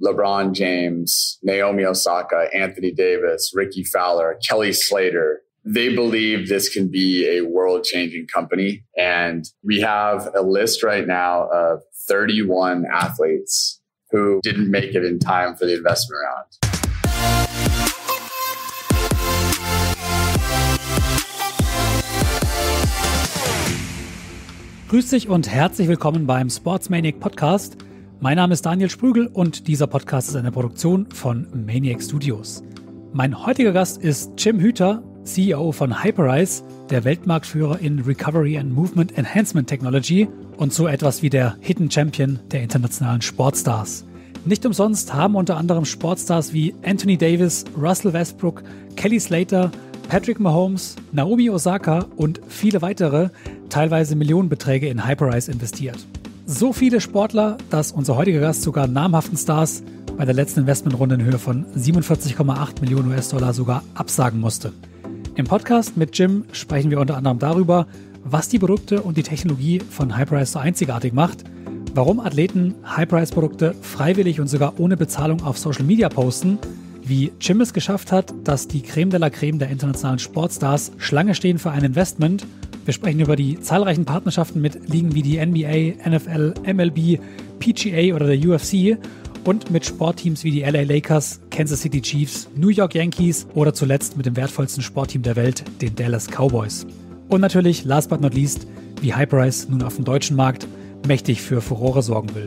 LeBron James, Naomi Osaka, Anthony Davis, Ricky Fowler, Kelly Slater. They believe this can be a world-changing company. And we have a list right now of 31 athletes who didn't make it in time for the investment round. Grüß dich und herzlich willkommen beim Sports Maniac Podcast. Mein Name ist Daniel Sprügel und dieser Podcast ist eine Produktion von Maniac Studios. Mein heutiger Gast ist Jim Huether, CEO von Hyperice, der Weltmarktführer in Recovery and Movement Enhancement Technology und so etwas wie der Hidden Champion der internationalen Sportstars. Nicht umsonst haben unter anderem Sportstars wie Anthony Davis, Russell Westbrook, Kelly Slater, Patrick Mahomes, Naomi Osaka und viele weitere teilweise Millionenbeträge in Hyperice investiert. So viele Sportler, dass unser heutiger Gast sogar namhaften Stars bei der letzten Investmentrunde in Höhe von 47,8 Millionen US-Dollar sogar absagen musste. Im Podcast mit Jim sprechen wir unter anderem darüber, was die Produkte und die Technologie von Hyperice so einzigartig macht, warum Athleten Hyperice-Produkte freiwillig und sogar ohne Bezahlung auf Social Media posten, wie Jim es geschafft hat, dass die Creme de la Creme der internationalen Sportstars Schlange stehen für ein Investment. Wir sprechen über die zahlreichen Partnerschaften mit Ligen wie die NBA, NFL, MLB, PGA oder der UFC und mit Sportteams wie die LA Lakers, Kansas City Chiefs, New York Yankees oder zuletzt mit dem wertvollsten Sportteam der Welt, den Dallas Cowboys. Und natürlich, last but not least, wie Hyperice nun auf dem deutschen Markt mächtig für Furore sorgen will.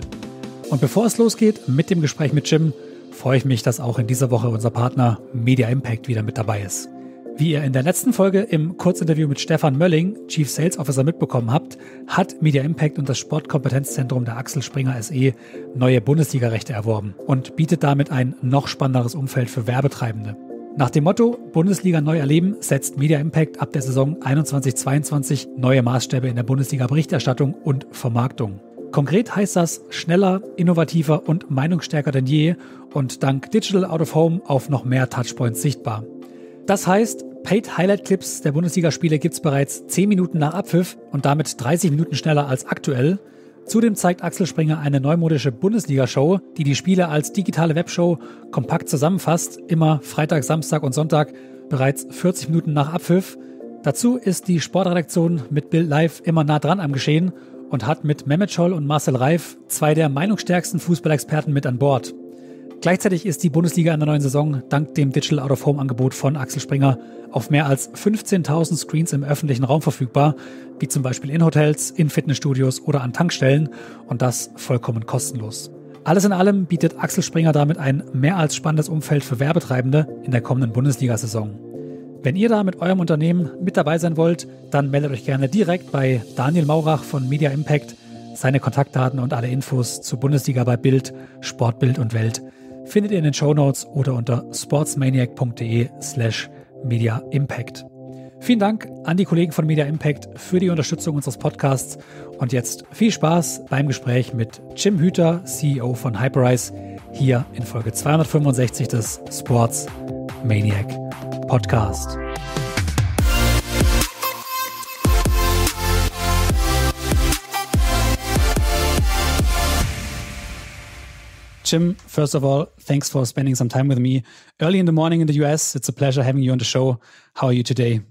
Und bevor es losgeht mit dem Gespräch mit Jim, freue ich mich, dass auch in dieser Woche unser Partner Media Impact wieder mit dabei ist. Wie ihr in der letzten Folge im Kurzinterview mit Stefan Mölling, Chief Sales Officer, mitbekommen habt, hat Media Impact und das Sportkompetenzzentrum der Axel Springer SE neue Bundesliga-Rechte erworben und bietet damit ein noch spannenderes Umfeld für Werbetreibende. Nach dem Motto Bundesliga neu erleben setzt Media Impact ab der Saison 21/22 neue Maßstäbe in der Bundesliga-Berichterstattung und Vermarktung. Konkret heißt das schneller, innovativer und meinungsstärker denn je und dank Digital Out of Home auf noch mehr Touchpoints sichtbar. Das heißt, Paid Highlight Clips der Bundesligaspiele gibt's bereits 10 Minuten nach Abpfiff und damit 30 Minuten schneller als aktuell. Zudem zeigt Axel Springer eine neumodische Bundesliga-Show, die die Spiele als digitale Webshow kompakt zusammenfasst, immer Freitag, Samstag und Sonntag bereits 40 Minuten nach Abpfiff. Dazu ist die Sportredaktion mit Bild Live immer nah dran am Geschehen und hat mit Mehmet Scholl und Marcel Reif zwei der meinungsstärksten Fußballexperten mit an Bord. Gleichzeitig ist die Bundesliga in der neuen Saison dank dem Digital Out of Home Angebot von Axel Springer auf mehr als 15.000 Screens im öffentlichen Raum verfügbar, wie zum Beispiel in Hotels, in Fitnessstudios oder an Tankstellen und das vollkommen kostenlos. Alles in allem bietet Axel Springer damit ein mehr als spannendes Umfeld für Werbetreibende in der kommenden Bundesliga-Saison. Wenn ihr da mit eurem Unternehmen mit dabei sein wollt, dann meldet euch gerne direkt bei Daniel Maurach von Media Impact. Seine Kontaktdaten und alle Infos zur Bundesliga bei Bild, Sportbild und Welt findet ihr in den Shownotes oder unter sportsmaniac.de/Media Impact. Vielen Dank an die Kollegen von Media Impact für die Unterstützung unseres Podcasts und jetzt viel Spaß beim Gespräch mit Jim Huether, CEO von Hyperice, hier in Folge 265 des Sports Maniac Podcast. Jim, first of all, thanks for spending some time with me early in the morning in the US. It's a pleasure having you on the show. How are you today?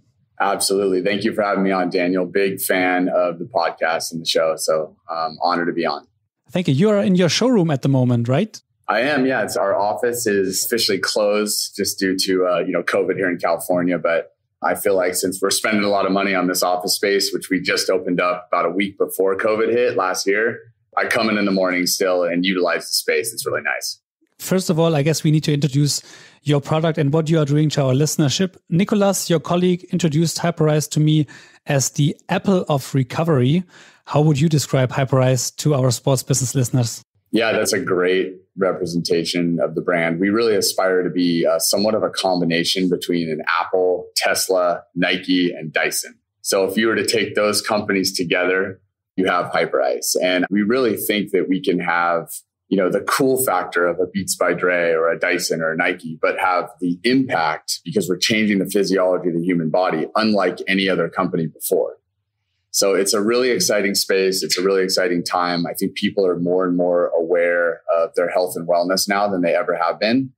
Absolutely. Thank you for having me on, Daniel. Big fan of the podcast and the show. So honored to be on. Thank you. You are in your showroom at the moment, right? I am. Yeah. Our office is officially closed just due to, COVID here in California. But I feel like since we're spending a lot of money on this office space, which we just opened up about a week before COVID hit last year, I come in the morning still and utilize the space. It's really nice. First of all, I guess we need to introduce your product and what you are doing to our listenership. Nicholas, your colleague, introduced Hyperice to me as the Apple of recovery. How would you describe Hyperice to our sports business listeners? Yeah, that's a great representation of the brand. We really aspire to be somewhat of a combination between an Apple, Tesla, Nike, and Dyson. So if you were to take those companies together, you have Hyperice. And we really think that we can have, the cool factor of a Beats by Dre or a Dyson or a Nike, but have the impact because we're changing the physiology of the human body, unlike any other company before. So it's a really exciting space. It's a really exciting time. I think people are more and more aware of their health and wellness now than they ever have been.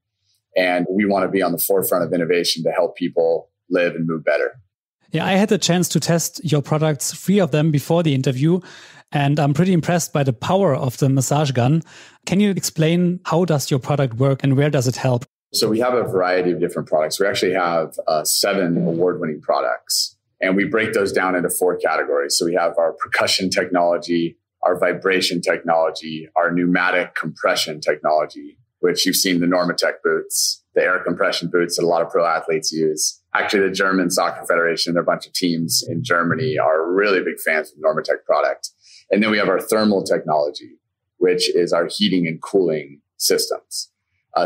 And we want to be on the forefront of innovation to help people live and move better. Yeah, I had the chance to test your products, 3 of them, before the interview. And I'm pretty impressed by the power of the massage gun. Can you explain how does your product work and where does it help? So we have a variety of different products. We actually have 7 award-winning products. And we break those down into 4 categories. So we have our percussion technology, our vibration technology, our pneumatic compression technology, which you've seen the Normatec boots, the air compression boots that a lot of pro athletes use. Actually, the German Soccer Federation, there are a bunch of teams in Germany are really big fans of the Normatec product. And then we have our thermal technology, which is our heating and cooling systems.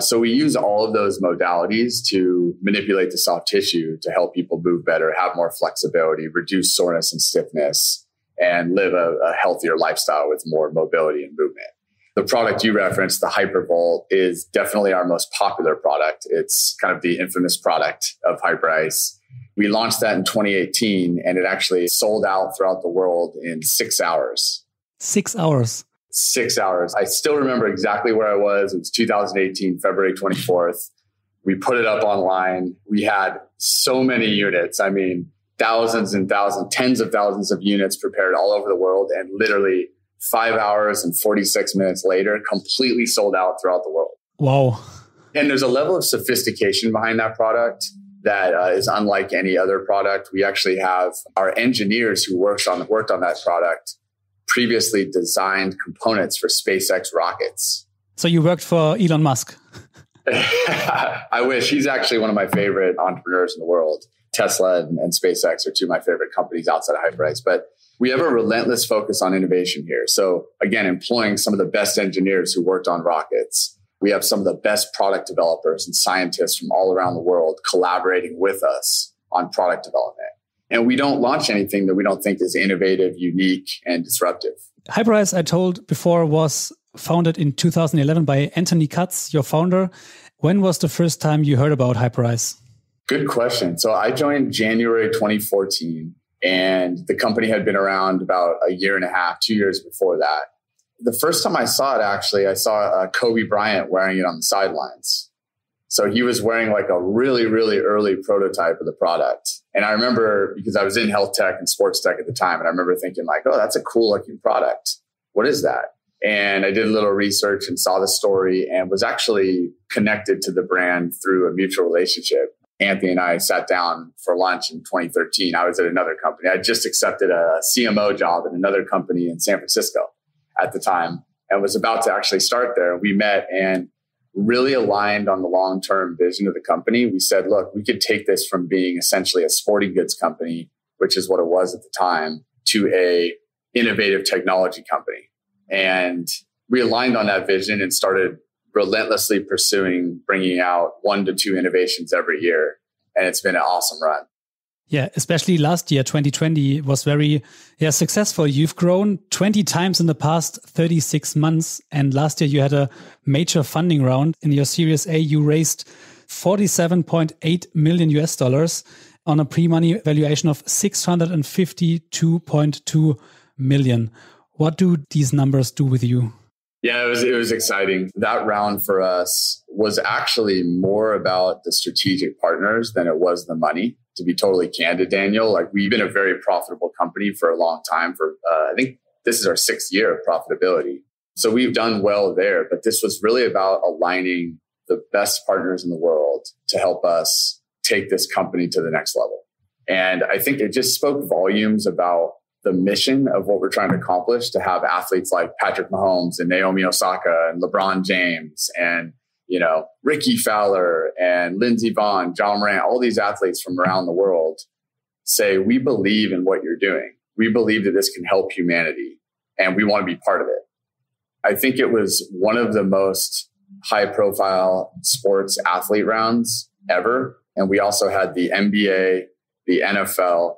So we use all of those modalities to manipulate the soft tissue to help people move better, have more flexibility, reduce soreness and stiffness, and live a healthier lifestyle with more mobility and movement. The product you referenced, the HyperVolt, is definitely our most popular product. It's kind of the infamous product of Hyperice. We launched that in 2018, and it actually sold out throughout the world in 6 hours. 6 hours? 6 hours. I still remember exactly where I was. It was 2018, February 24th. We put it up online. We had so many units. I mean, thousands and thousands, tens of thousands of units prepared all over the world. And literally 5 hours and 46 minutes later, completely sold out throughout the world. Wow. And there's a level of sophistication behind that product that is unlike any other product. We actually have our engineers who worked on that product previously designed components for SpaceX rockets. So you worked for Elon Musk? I wish. He's actually one of my favorite entrepreneurs in the world. Tesla and SpaceX are 2 of my favorite companies outside of Hyperice. But we have a relentless focus on innovation here. So again, employing some of the best engineers who worked on rockets. We have some of the best product developers and scientists from all around the world collaborating with us on product development. And we don't launch anything that we don't think is innovative, unique, and disruptive. Hyperice, I told before, was founded in 2011 by Anthony Katz, your founder. When was the first time you heard about Hyperice? Good question. So I joined January 2014, and the company had been around about a year and a half, 2 years before that. The first time I saw it, actually, I saw Kobe Bryant wearing it on the sidelines. So he was wearing like a really, really early prototype of the product. And I remember, because I was in health tech and sports tech at the time, and I remember thinking like, oh, that's a cool looking product. What is that? And I did a little research and saw the story and was actually connected to the brand through a mutual relationship. Anthony and I sat down for lunch in 2013. I was at another company. I just accepted a CMO job at another company in San Francisco at the time and was about to actually start there. We met and really aligned on the long-term vision of the company. We said, look, we could take this from being essentially a sporting goods company, which is what it was at the time, to a innovative technology company. And we aligned on that vision and started relentlessly pursuing bringing out 1 to 2 innovations every year. And it's been an awesome run. Yeah, especially last year, 2020 was very successful. You've grown 20 times in the past 36 months. And last year you had a major funding round. In your Series A, you raised $47.8 million US on a pre-money valuation of $652.2 million. What do these numbers do with you? Yeah, it was exciting. That round for us was actually more about the strategic partners than it was the money. To be totally candid, Daniel, like we've been a very profitable company for a long time. I think this is our 6th year of profitability. So we've done well there, but this was really about aligning the best partners in the world to help us take this company to the next level. And I think it just spoke volumes about the mission of what we're trying to accomplish, to have athletes like Patrick Mahomes and Naomi Osaka and LeBron James and, Ricky Fowler and Lindsey Vonn, John Morant, all these athletes from around the world say, we believe in what you're doing. We believe that this can help humanity and we want to be part of it. I think it was one of the most high profile sports athlete rounds ever. And we also had the NBA, the NFL,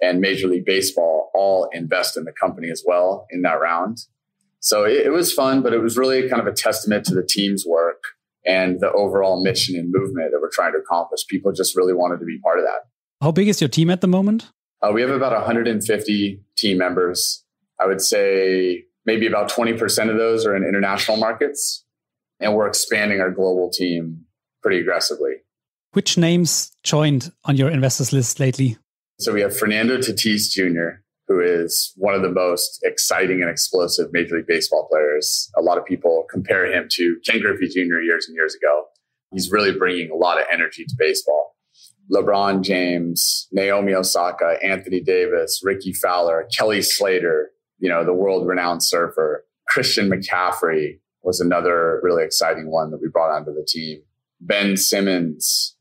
and Major League Baseball all invest in the company as well in that round. So it was fun, but it was really kind of a testament to the team's work and the overall mission and movement that we're trying to accomplish. People just really wanted to be part of that. How big is your team at the moment? We have about 150 team members. I would say maybe about 20% of those are in international markets. And we're expanding our global team pretty aggressively. Which names joined on your investors list lately? So we have Fernando Tatis Jr., who is one of the most exciting and explosive Major League Baseball players. A lot of people compare him to Ken Griffey Jr. years and years ago. He's really bringing a lot of energy to baseball. LeBron James, Naomi Osaka, Anthony Davis, Ricky Fowler, Kelly Slater, the world-renowned surfer. Christian McCaffrey was another really exciting one that we brought onto the team. Ben Simmons.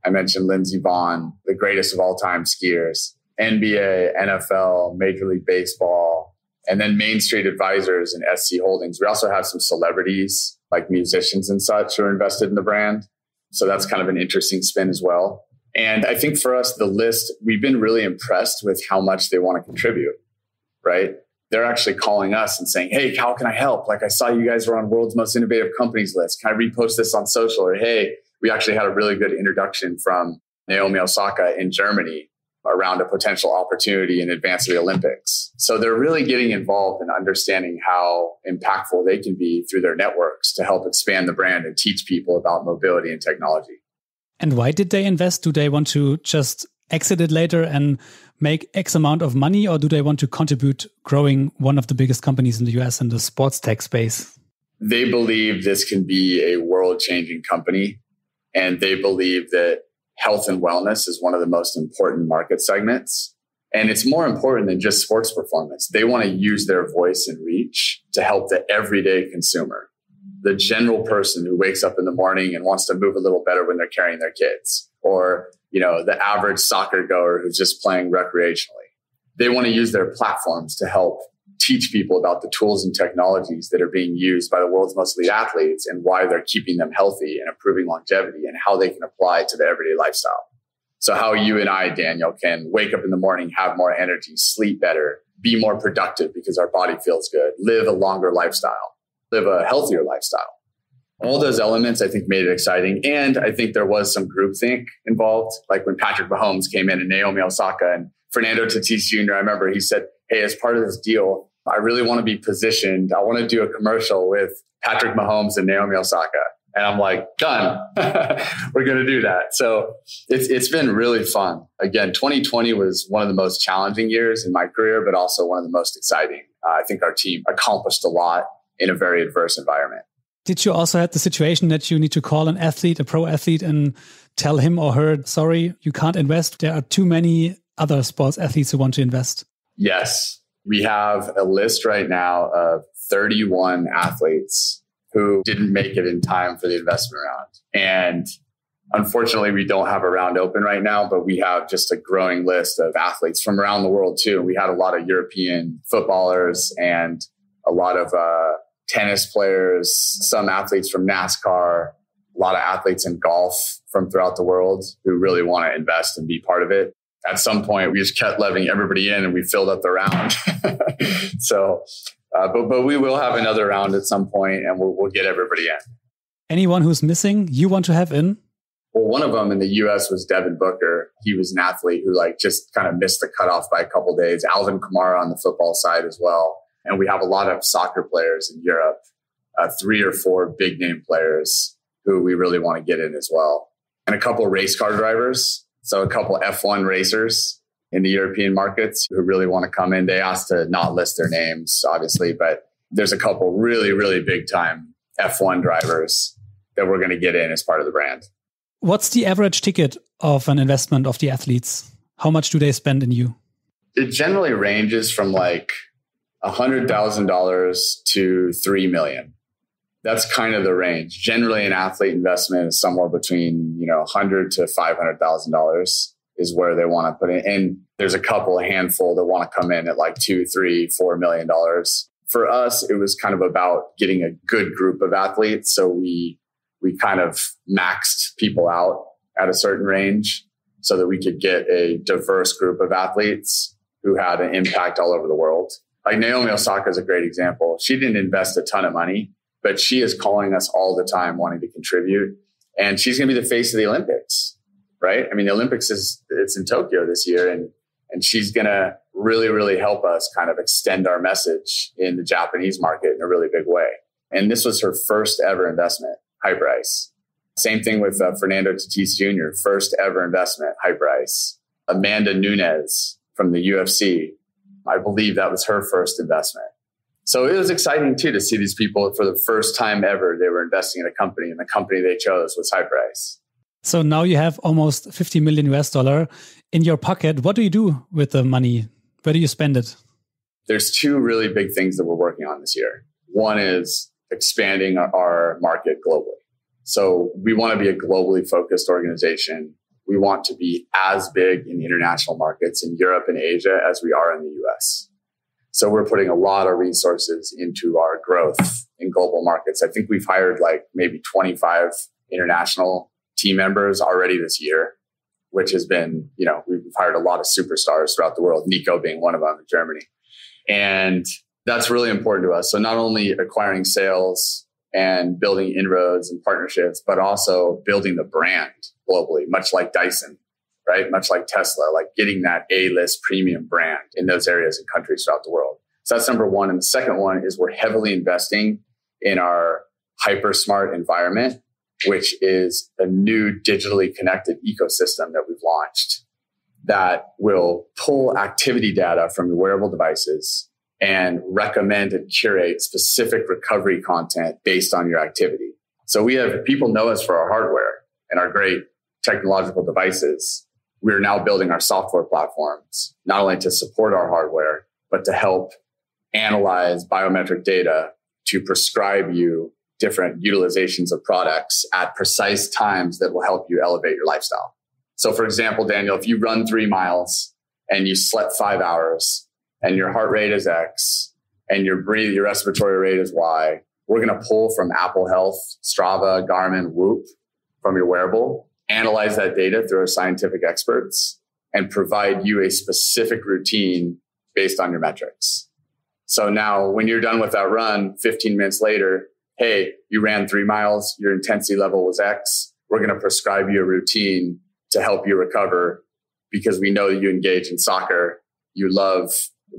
I mentioned Lindsey Vonn, the greatest of all time skiers. NBA, NFL, Major League Baseball, and then Main Street Advisors and SC Holdings. We also have some celebrities like musicians and such who are invested in the brand. So that's kind of an interesting spin as well. And I think for us, the list, we've been really impressed with how much they want to contribute, right? They're actually calling us and saying, hey, how can I help? Like, I saw you guys were on World's Most Innovative Companies list. Can I repost this on social? Or, hey, we actually had a really good introduction from Naomi Osaka in Germany around a potential opportunity in advance of the Olympics. So they're really getting involved in understanding how impactful they can be through their networks to help expand the brand and teach people about mobility and technology. And why did they invest? Do they want to just exit it later and make X amount of money, or do they want to contribute growing one of the biggest companies in the US in the sports tech space? They believe this can be a world-changing company, and they believe that health and wellness is one of the most important market segments. And it's more important than just sports performance. They want to use their voice and reach to help the everyday consumer, the general person who wakes up in the morning and wants to move a little better when they're carrying their kids, or, the average soccer goer who's just playing recreationally. They want to use their platforms to help teach people about the tools and technologies that are being used by the world's most elite athletes and why they're keeping them healthy and improving longevity and how they can apply it to the everyday lifestyle. So how you and I, Daniel, can wake up in the morning, have more energy, sleep better, be more productive because our body feels good, live a longer lifestyle, live a healthier lifestyle. All those elements, I think, made it exciting. And I think there was some groupthink involved. Like when Patrick Mahomes came in and Naomi Osaka and Fernando Tatis Jr., I remember he said, hey, as part of this deal, I really want to be positioned. I want to do a commercial with Patrick Mahomes and Naomi Osaka. And I'm like, done. We're going to do that. So it's been really fun. Again, 2020 was one of the most challenging years in my career, but also one of the most exciting. I think our team accomplished a lot in a very adverse environment. Did you also have the situation that you need to call an athlete, a pro athlete, and tell him or her, sorry, you can't invest? There are too many other sports athletes who want to invest. Yes. We have a list right now of 31 athletes who didn't make it in time for the investment round. And unfortunately, we don't have a round open right now, but we have just a growing list of athletes from around the world too. We had a lot of European footballers and a lot of tennis players, some athletes from NASCAR, a lot of athletes in golf from throughout the world who really want to invest and be part of it. At some point, we just kept letting everybody in and we filled up the round. So, but we will have another round at some point and we'll get everybody in. Anyone who's missing, you want to have in? Well, one of them in the US was Devin Booker. He was an athlete who just kind of missed the cutoff by a couple of days. Alvin Kamara on the football side as well. And we have a lot of soccer players in Europe, 3 or 4 big name players who we really want to get in as well. And a couple of race car drivers. So a couple of F1 racers in the European markets who really want to come in. They asked to not list their names, obviously, but there's a couple really, really big time F1 drivers that we're going to get in as part of the brand. What's the average ticket of an investment of the athletes? How much do they spend in you? It generally ranges from $100,000 to $3 million. That's kind of the range. Generally, an athlete investment is somewhere between, $100,000 to $500,000 is where they want to put in. And there's a handful that want to come in at $2, $3, $4 million. For us, it was kind of about getting a good group of athletes. So we kind of maxed people out at a certain range so that we could get a diverse group of athletes who had an impact all over the world. Like Naomi Osaka is a great example. She didn't invest a ton of money, but she is calling us all the time wanting to contribute. And she's going to be the face of the Olympics, right? I mean, the Olympics it's in Tokyo this year and she's going to really, really help us kind of extend our message in the Japanese market in a really big way. And this was her first ever investment, Hyperice. Same thing with Fernando Tatis Jr., first ever investment, Hyperice. Amanda Nunes from the UFC, I believe that was her first investment. So it was exciting too to see these people for the first time ever, they were investing in a company, and the company they chose was Hyperice. So now you have almost 50 million US-dollar in your pocket. What do you do with the money? Where do you spend it? There's two really big things that we're working on this year. One is expanding our market globally. So we want to be a globally focused organization. We want to be as big in the international markets in Europe and Asia as we are in the US. So we're putting a lot of resources into our growth in global markets. I think we've hired like maybe 25 international team members already this year, which has been, we've hired a lot of superstars throughout the world, Nico being one of them in Germany. And that's really important to us. So not only acquiring sales and building inroads and partnerships, but also building the brand globally, much like Dyson, right? Much like Tesla, like getting that A-list premium brand in those areas and countries throughout the world. So that's number one. And the second one is we're heavily investing in our HyperSmart environment, which is a new digitally connected ecosystem that we've launched that will pull activity data from your wearable devices and recommend and curate specific recovery content based on your activity. So we have people know us for our hardware and our great technological devices. We're now building our software platforms, not only to support our hardware, but to help analyze biometric data to prescribe you different utilizations of products at precise times that will help you elevate your lifestyle. So for example, Daniel, if you run 3 miles and you slept 5 hours and your heart rate is X and your respiratory rate is Y, we're going to pull from Apple Health, Strava, Garmin, Whoop from your wearable, analyze that data through our scientific experts, and provide you a specific routine based on your metrics. So now when you're done with that run, 15 minutes later, hey, you ran 3 miles, your intensity level was X. We're going to prescribe you a routine to help you recover because we know that you engage in soccer. You love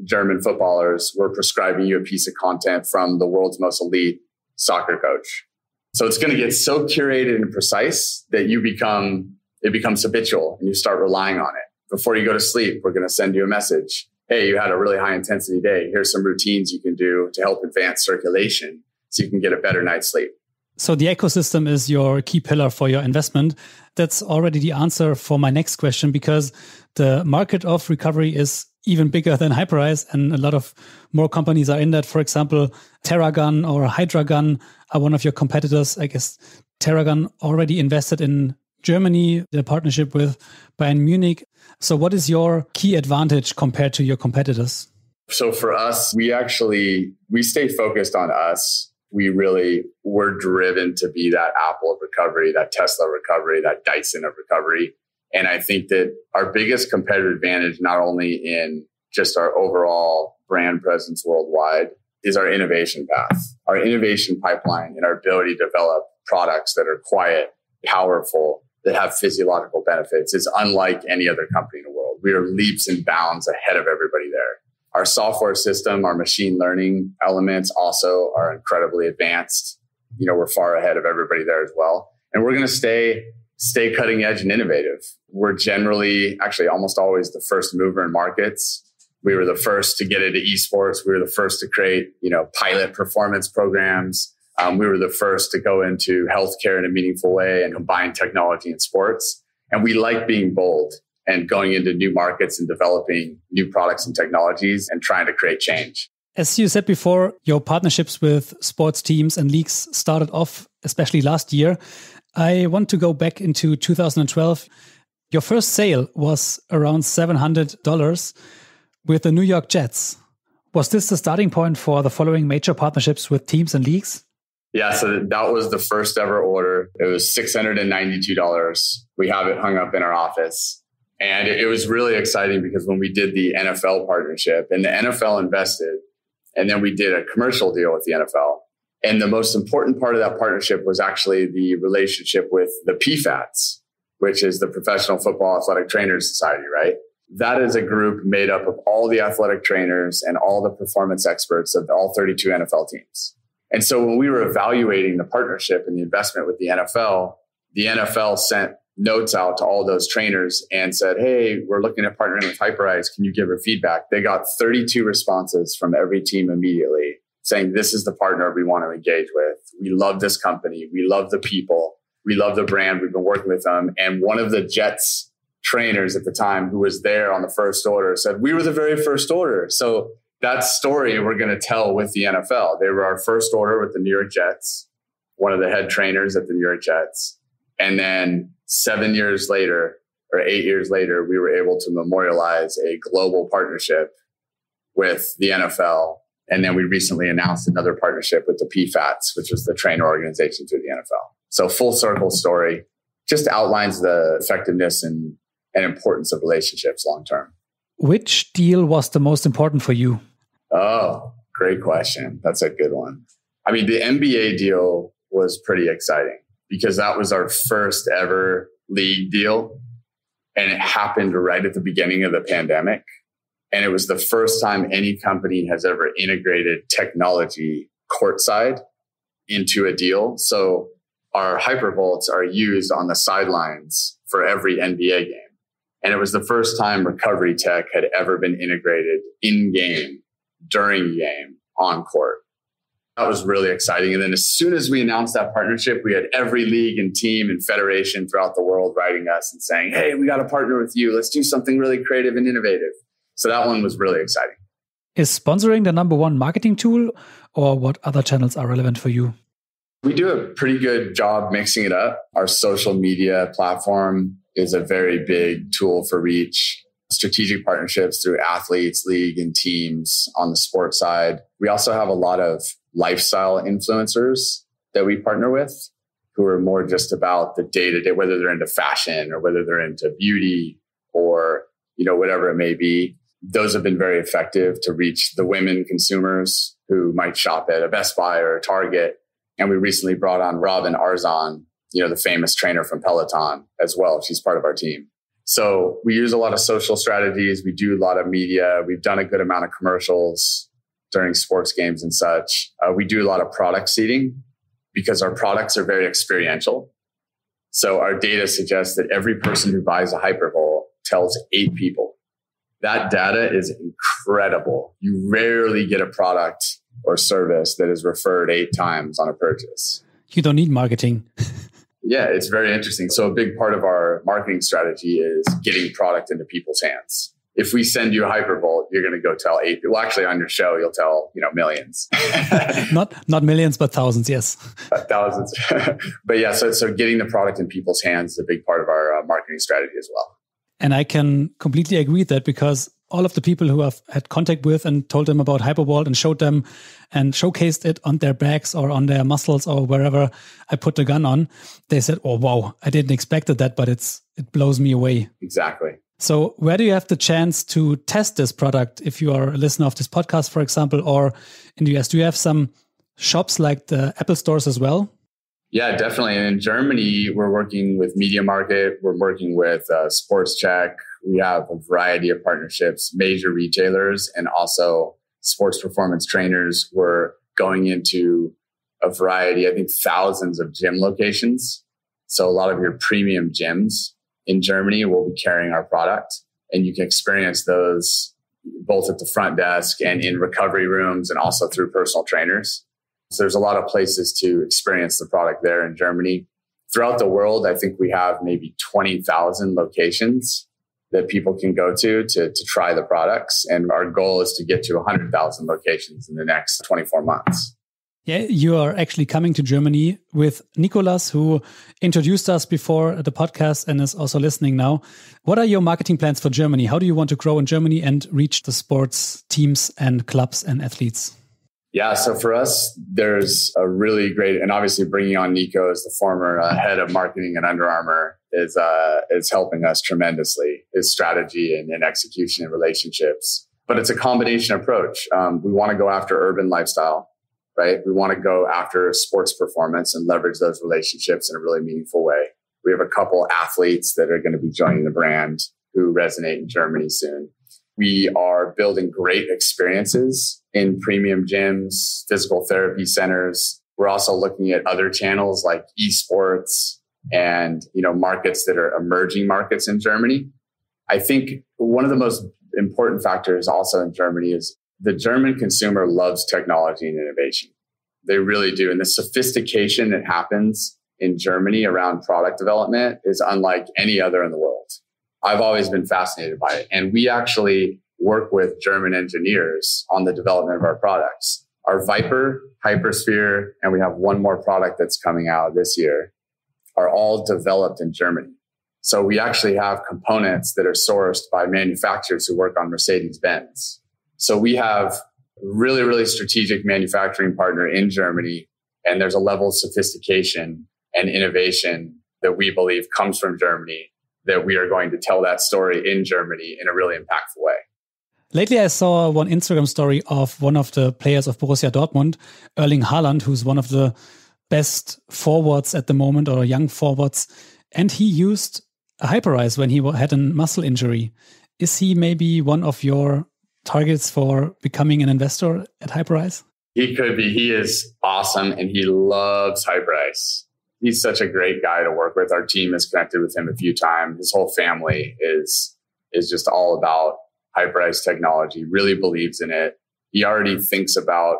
German footballers. We're prescribing you a piece of content from the world's most elite soccer coach. So it's going to get so curated and precise that it becomes habitual and you start relying on it. Before you go to sleep, we're going to send you a message. Hey, you had a really high intensity day. Here's some routines you can do to help advance circulation so you can get a better night's sleep. So the ecosystem is your key pillar for your investment. That's already the answer for my next question, because the market of recovery is even bigger than Hyperice, and a lot of more companies are in that. For example, Terragun or Hydragun are one of your competitors. I guess Terragun already invested in Germany, the partnership with Bayern Munich. So what is your key advantage compared to your competitors? So for us, we stay focused on us. We're driven to be that Apple of recovery, that Tesla recovery, that Dyson of recovery. And I think that our biggest competitive advantage, not only in just our overall brand presence worldwide, is our innovation path, our innovation pipeline, and our ability to develop products that are quiet, powerful, that have physiological benefits. It's unlike any other company in the world. We are leaps and bounds ahead of everybody there. Our software system, our machine learning elements also are incredibly advanced. We're far ahead of everybody there as well. And we're going to stay cutting edge and innovative. We're generally, actually almost always the first mover in markets. We were the first to get into esports. We were the first to create, pilot performance programs. We were the first to go into healthcare in a meaningful way and combine technology and sports. And we like being bold and going into new markets and developing new products and technologies and trying to create change. As you said before, your partnerships with sports teams and leagues started off, especially last year. I want to go back into 2012. Your first sale was around $700 with the New York Jets. Was this the starting point for the following major partnerships with teams and leagues? Yeah, so that was the first ever order. It was $692. We have it hung up in our office. And it was really exciting because when we did the NFL partnership and the NFL invested, and then we did a commercial deal with the NFL. And the most important part of that partnership was actually the relationship with the PFATs, which is the Professional Football Athletic Trainers Society, right? That is a group made up of all the athletic trainers and all the performance experts of all 32 NFL teams. And so when we were evaluating the partnership and the investment with the NFL sent notes out to all those trainers and said, hey, we're looking at partnering with Hyperice. Can you give her feedback? They got 32 responses from every team immediately saying, this is the partner we want to engage with. We love this company. We love the people. We love the brand. We've been working with them. And one of the Jets trainers at the time who was there on the first order said, we were the very first order. So that story we're going to tell with the NFL. They were our first order with the New York Jets, one of the head trainers at the New York Jets. And then 7 years later or 8 years later, we were able to memorialize a global partnership with the NFL. And then we recently announced another partnership with the PFATs, which was the trainer organization through the NFL. So full circle story, just outlines the effectiveness and importance of relationships long term. Which deal was the most important for you? Oh, great question. That's a good one. I mean, the NBA deal was pretty exciting because that was our first ever league deal. And it happened right at the beginning of the pandemic. And it was the first time any company has ever integrated technology courtside into a deal. So our HyperVolts are used on the sidelines for every NBA game. And it was the first time recovery tech had ever been integrated in game, during game, on court. That was really exciting. And then as soon as we announced that partnership, we had every league and team and federation throughout the world writing us and saying, hey, we got to partner with you. Let's do something really creative and innovative. So that one was really exciting. Is sponsoring the number one marketing tool, or what other channels are relevant for you? We do a pretty good job mixing it up. Our social media platform is a very big tool for reach. Strategic partnerships through athletes, league, and teams on the sports side. We also have a lot of lifestyle influencers that we partner with who are more just about the day-to-day, whether they're into fashion or whether they're into beauty or, whatever it may be. Those have been very effective to reach the women consumers who might shop at a Best Buy or a Target. And we recently brought on Robin Arzon, the famous trainer from Peloton as well. She's part of our team. So we use a lot of social strategies. We do a lot of media. We've done a good amount of commercials during sports games and such. We do a lot of product seeding because our products are very experiential. So our data suggests that every person who buys a HyperVolt tells 8 people. That data is incredible. You rarely get a product or service that is referred 8 times on a purchase. You don't need marketing. Yeah, it's very interesting. So a big part of our marketing strategy is getting product into people's hands. If we send you a HyperVolt, you're going to go tell 8 people. Well, actually, on your show, you'll tell millions. not millions, but thousands. Yes, thousands. But yeah, so getting the product in people's hands is a big part of our marketing strategy as well. And I can completely agree with that because all of the people who I've had contact with and told them about HyperVolt and showed them and showcased it on their backs or on their muscles or wherever I put the gun on, they said, oh, wow, I didn't expect that, but it blows me away. Exactly. So where do you have the chance to test this product if you are a listener of this podcast, for example, or in the US? Do you have some shops like the Apple stores as well? Yeah, definitely. And in Germany, we're working with Media Market. We're working with SportsTech. We have a variety of partnerships, major retailers, and also sports performance trainers. We're going into a variety, I think thousands of gym locations. So a lot of your premium gyms in Germany will be carrying our product, and you can experience those both at the front desk and in recovery rooms and also through personal trainers. So there's a lot of places to experience the product there in Germany. Throughout the world, I think we have maybe 20,000 locations that people can go to try the products. And our goal is to get to 100,000 locations in the next 24 months. Yeah, you are actually coming to Germany with Nicolas, who introduced us before the podcast and is also listening now. What are your marketing plans for Germany? How do you want to grow in Germany and reach the sports teams and clubs and athletes? Yeah, so for us, there's a really great, and obviously bringing on Nico as the former head of marketing at Under Armour is helping us tremendously. His strategy and execution and relationships. But it's a combination approach. We want to go after urban lifestyle, right? We want to go after sports performance and leverage those relationships in a really meaningful way. We have a couple athletes that are going to be joining the brand who resonate in Germany soon. We are building great experiences in premium gyms, physical therapy centers. We're also looking at other channels like esports and, markets that are emerging markets in Germany. I think one of the most important factors also in Germany is the German consumer loves technology and innovation. They really do. And the sophistication that happens in Germany around product development is unlike any other in the world. I've always been fascinated by it. And we actually work with German engineers on the development of our products. Our Viper, Hypersphere, and we have one more product that's coming out this year, are all developed in Germany. So we actually have components that are sourced by manufacturers who work on Mercedes-Benz. So we have really, really strategic manufacturing partner in Germany. And there's a level of sophistication and innovation that we believe comes from Germany that we are going to tell that story in Germany in a really impactful way. Lately, I saw one Instagram story of one of the players of Borussia Dortmund, Erling Haaland, who's one of the best forwards at the moment, or young forwards. And he used a Hyperice when he had a muscle injury. Is he maybe one of your targets for becoming an investor at Hyperice? He could be. He is awesome and he loves Hyperice. He's such a great guy to work with. Our team has connected with him a few times. His whole family is just all about Hyperice technology, really believes in it. He already thinks about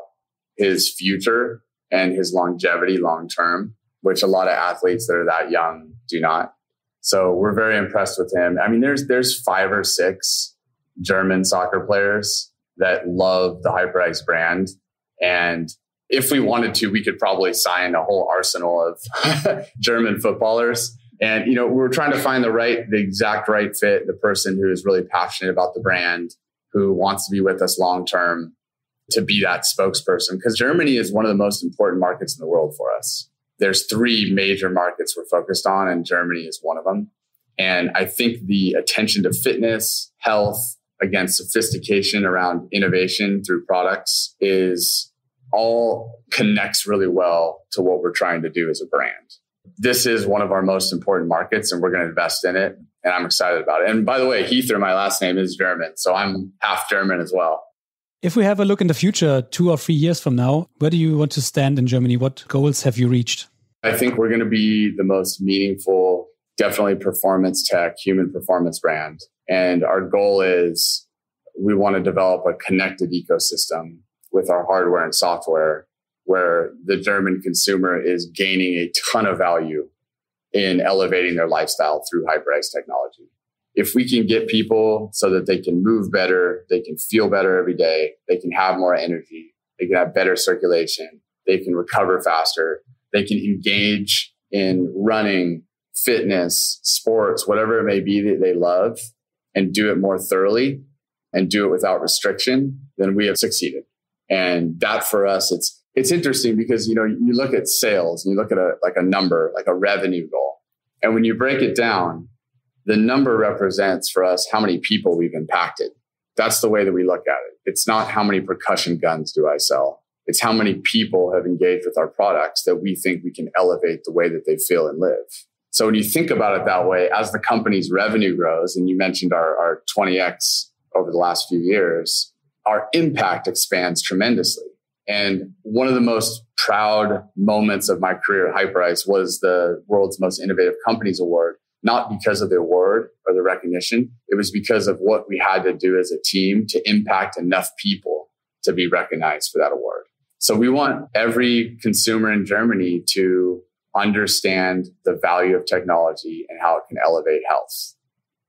his future and his longevity long term, which a lot of athletes that are that young do not. So we're very impressed with him. I mean, there's 5 or 6 German soccer players that love the Hyperice brand. And if we wanted to, we could probably sign a whole arsenal of German footballers. And, we're trying to find the exact right fit, the person who is really passionate about the brand, who wants to be with us long term, to be that spokesperson. Because Germany is one of the most important markets in the world for us. There's 3 major markets we're focused on, and Germany is one of them. And I think the attention to fitness, health, again, sophistication around innovation through products all connects really well to what we're trying to do as a brand. This is one of our most important markets and we're going to invest in it. And I'm excited about it. And by the way, Huether, my last name, is German. So I'm half German as well. If we have a look in the future, 2 or 3 years from now, where do you want to stand in Germany? What goals have you reached? I think we're going to be the most meaningful, definitely performance tech, human performance brand. And our goal is we want to develop a connected ecosystem with our hardware and software where the German consumer is gaining a ton of value in elevating their lifestyle through Hyperice technology. If we can get people so that they can move better, they can feel better every day, they can have more energy, they can have better circulation, they can recover faster, they can engage in running, fitness, sports, whatever it may be that they love, and do it more thoroughly and do it without restriction, then we have succeeded. And that for us, it's interesting because, you look at sales and you look at a number, like a revenue goal. And when you break it down, the number represents for us how many people we've impacted. That's the way that we look at it. It's not how many percussion guns do I sell. It's how many people have engaged with our products that we think we can elevate the way that they feel and live. So when you think about it that way, as the company's revenue grows, and you mentioned our 20x over the last few years, our impact expands tremendously. And one of the most proud moments of my career at Hyperice was the World's Most Innovative Companies Award, not because of the award or the recognition. It was because of what we had to do as a team to impact enough people to be recognized for that award. So we want every consumer in Germany to understand the value of technology and how it can elevate health.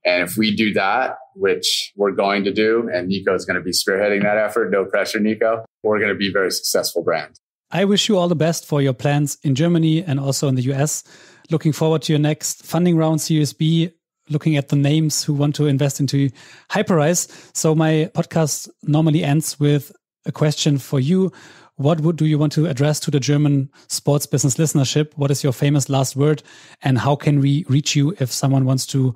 And if we do that, which we're going to do, and Nico is going to be spearheading that effort, no pressure, Nico, we're going to be a very successful brand. I wish you all the best for your plans in Germany and also in the US. Looking forward to your next funding round, Series B, looking at the names who want to invest into Hyperice. So my podcast normally ends with a question for you. What do you want to address to the German sports business listenership? What is your famous last word? And how can we reach you if someone wants to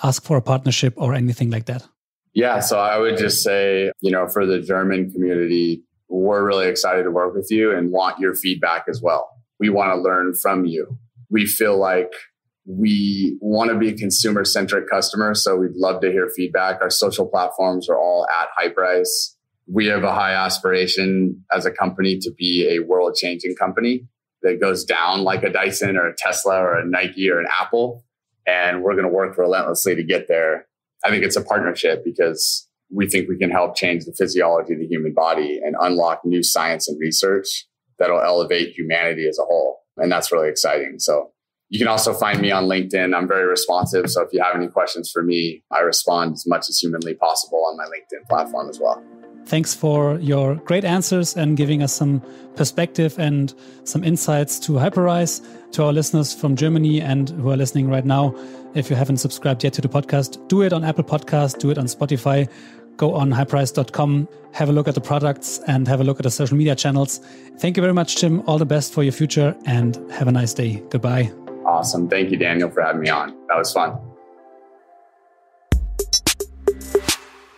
ask for a partnership or anything like that? Yeah, so I would just say, for the German community, we're really excited to work with you and want your feedback as well. We want to learn from you. We feel like We want to be a consumer-centric customer, so we'd love to hear feedback. Our social platforms are all at Hyperice. We have a high aspiration as a company to be a world-changing company that goes down like a Dyson or a Tesla or a Nike or an Apple. And we're going to work relentlessly to get there. I think it's a partnership because we think we can help change the physiology of the human body and unlock new science and research that'll elevate humanity as a whole. And that's really exciting. So you can also find me on LinkedIn. I'm very responsive. So if you have any questions for me, I respond as much as humanly possible on my LinkedIn platform as well. Thanks for your great answers and giving us some perspective and some insights to Hyperice. To our listeners from Germany and who are listening right now, if you haven't subscribed yet to the podcast, do it on Apple Podcasts, do it on Spotify, go on hyperice.com, have a look at the products and have a look at the social media channels. Thank you very much, Jim. All the best for your future and have a nice day. Goodbye. Awesome. Thank you, Daniel, for having me on. That was fun.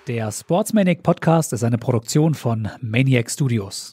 Der Sports Maniac Podcast ist eine Produktion von Maniac Studios.